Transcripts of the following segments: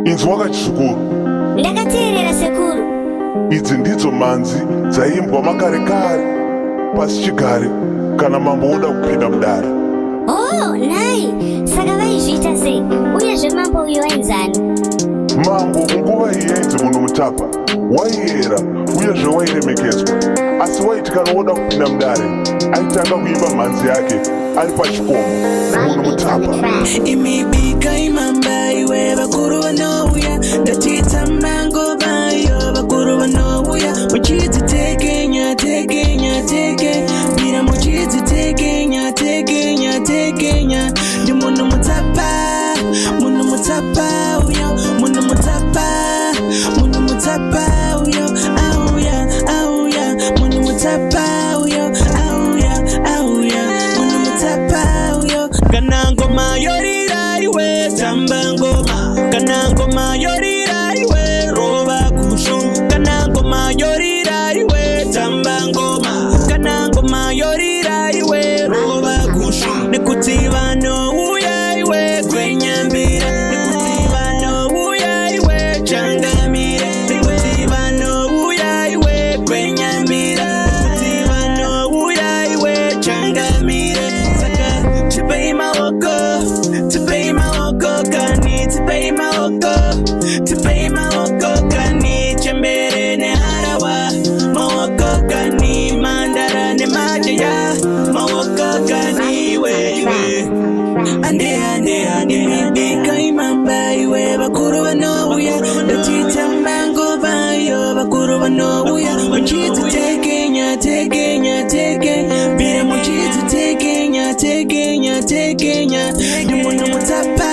Inzwi wakachizukuru. Ndakateerera sekuru. Idzi ndidzo manzi dzaimbwa makare kare pasi chigare kana mambo oda kupinda mudare. Oh, nai, saka vaizviita sei? Uyezve mambo uyu wainzani? Mambo munguva iyi yainzi munhu mutapa, waiyera uyezve wairemekedzwa, asi waiti kana oda kupinda mudare aitanga kuimba mhanzi yake ari pachikomo. Munhu mutapa. Imibika imamba iwe vakuru vanouya ndatita mango vayo vakuru vanouya muchidzi tekenya tekenya teke bira muchidzi tekenya tekenya tekenya ndi munhu mutapa uyo munhu mutapa uyo auya munhu mutapa uyo auya munhu mutapa uyo kana ngoma yorira iwe tamba ngoma kana ngoma yorira iwe rova kushu kana ngoma yorira iwe tamba ngoma kana ngoma yorira iwe rova kushu nekuti vanouya iwe kwenyambira nekuti vanouya iwe changamira nekuti vanouya iwe kwenyambira nekuti vanouya iwe changamira saka tipei maoko kani chembere ne harawa maoko kani mandara ne majaya maoko kani wewe ande bika imamba iwe bakuru vanouya ndatita mango vayo bakuru vanouya muchidzi tekenya teke bira muchidzi tekenya tekenya ndi munhu mutapa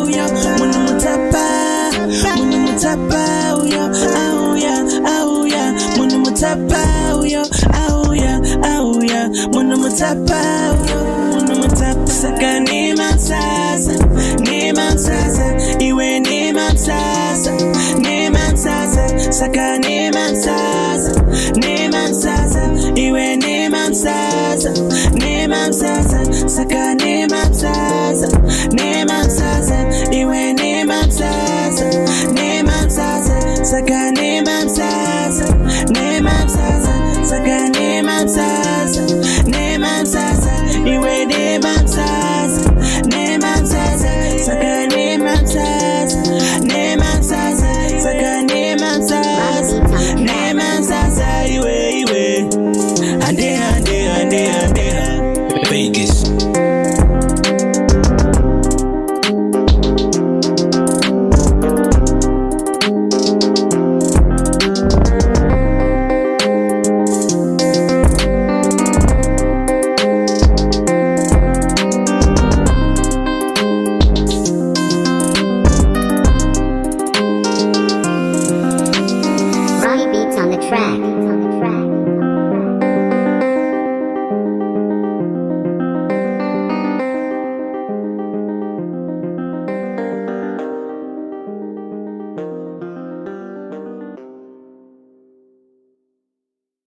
uyo munhu mutapa uyo auya munhu mutapa uyo auya munhu mutapa uyo munhu mutapa saka nema msasa iwe nema msasa saka nema msasa iwe nema msasa saka nema msasa iwe nema msasa saka